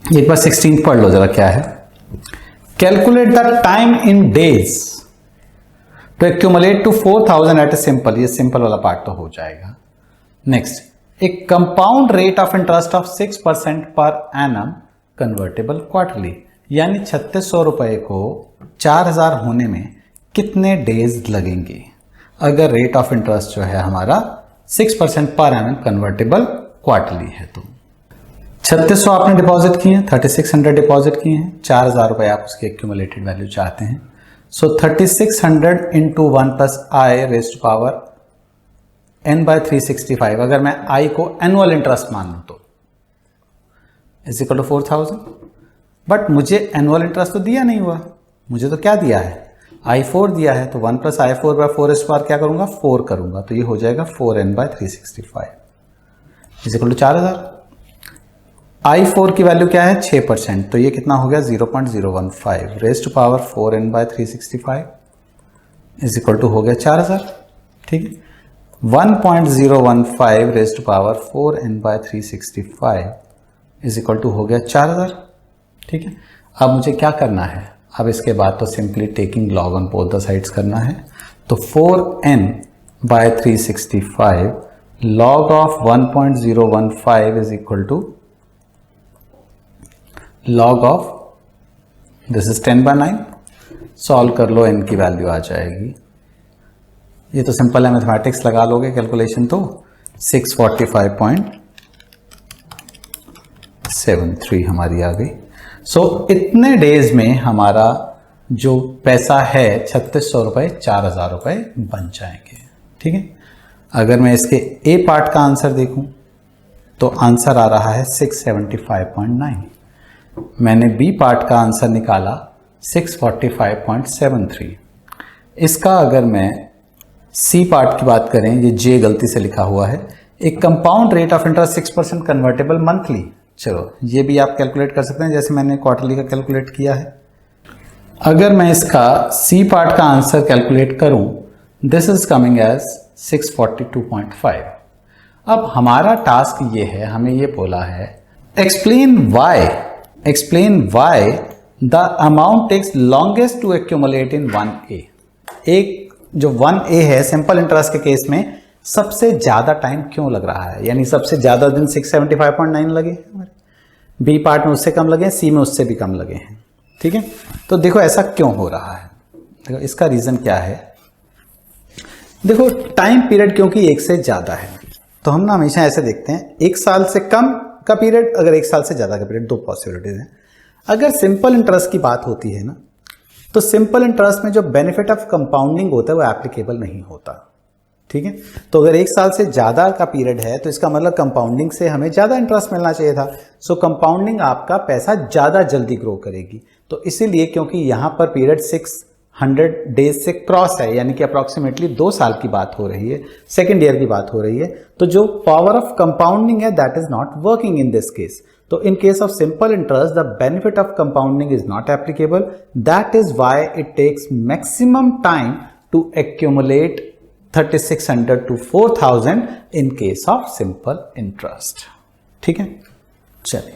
एक बार 16 पढ़ लो जरा क्या है। Calculate the time in days to accumulate to 4000 at a simple, ये सिंपल वाला पार्ट तो हो जाएगा। नेक्स्ट, एक compound rate of interest of 6% per annum convertible quarterly, यानी 3600 रुपए को 4000 होने में कितने डेज लगेंगे अगर रेट ऑफ इंटरेस्ट जो है हमारा 6% पर एनम कन्वर्टेबल क्वार्टरली है। तो 3600 आपने डिपॉजिट किए हैं, 3600 डिपॉजिट किए हैं, 4000 रुपए आप उसकी एक्यूमुलेटेड वैल्यू चाहते हैं। So 3600 into 1 plus i raise to power n/365, अगर मैं i को एनुअल इंटरेस्ट मान लूं तो इज इक्वल टू 4000। बट मुझे एनुअल इंटरेस्ट तो दिया नहीं हुआ, मुझे तो क्या दिया है, i4 दिया है। तो 1 प्लस i4/4 इस बार क्या करूंगा, 4 करूंगा, तो ये हो जाएगा 4n/365 is equal to 4000। i4 की वैल्यू क्या है 6%, तो ये कितना हो गया 0.015 raise to power 4n/365 is equal to हो गया 4000। ठीक है, 1.015 raise to power 4n/365 is equal to हो गया 4000। ठीक है, अब मुझे क्या करना है, अब इसके बाद तो simply taking log on both the sides करना है। तो 4n/365 log of 1.015 is equal to log of this is 10/9। Solve कर लो, n की वैल्यू आ जाएगी, ये तो सिंपल है, मैथमेटिक्स लगा लोगे कैलकुलेशन तो 645.73 हमारी आ गई। सो इतने डेज में हमारा जो पैसा है 3600 रुपये 4000 रुपये बन जाएंगे। ठीक है, अगर मैं इसके ए पार्ट का आंसर देखूं तो आंसर आ रहा है 675.9। मैंने बी पार्ट का आंसर निकाला 645.73। इसका अगर मैं सी पार्ट की बात करें, ये जे गलती से लिखा हुआ है, एक compound rate of interest 6% convertible monthly, चलो ये भी आप कैलकुलेट कर सकते हैं जैसे मैंने क्वार्टरली का कैलकुलेट किया है। अगर मैं इसका सी पार्ट का आंसर कैलकुलेट करूं, दिस इज कमिंग एज 642.5। अब हमारा टास्क ये है, हमें ये बोला है explain why the amount takes longest to accumulate in 1A। एक जो 1A है सिंपल इंटरेस्ट के केस में सबसे ज्यादा टाइम क्यों लग रहा है, यानी सबसे ज्यादा दिन 675.9 लगे हमारे, बी पार्ट में उससे कम लगे, सी में उससे भी कम लगे हैं। ठीक है, तो देखो ऐसा क्यों हो रहा है, देखो इसका रीजन क्या है। देखो टाइम पीरियड क्योंकि एक से ज्यादा है, तो हम ना हमेशा ऐसे देखते हैं, एक साल से कम का पीरियड, अगर एक साल से ज्यादा का पीरियड, दो पॉसिबिलिटीज हैं। अगर सिंपल इंटरेस्ट की बात होती है ना, तो सिंपल इंटरेस्ट में जो बेनिफिट ऑफ कंपाउंडिंग होता है वो एप्लीकेबल नहीं होता। ठीक है, तो अगर एक साल से ज्यादा का पीरियड है तो इसका मतलब कंपाउंडिंग से हमें ज्यादा इंटरेस्ट मिलना चाहिए था। सो कंपाउंडिंग आपका पैसा ज्यादा जल्दी ग्रो करेगी। तो इसीलिए क्योंकि यहां पर पीरियड 600 डेज से क्रॉस है, यानी कि अप्रॉक्सीमेटली 2 साल की बात हो रही है, सेकेंड ईयर की बात हो रही है, तो जो पावर ऑफ कंपाउंडिंग है that is not working in this case. So in case of simple interest, the benefit of compounding is not applicable. That is why it takes maximum time to accumulate 3600 to 4000 in case of simple interest. ठीक है, चलिए।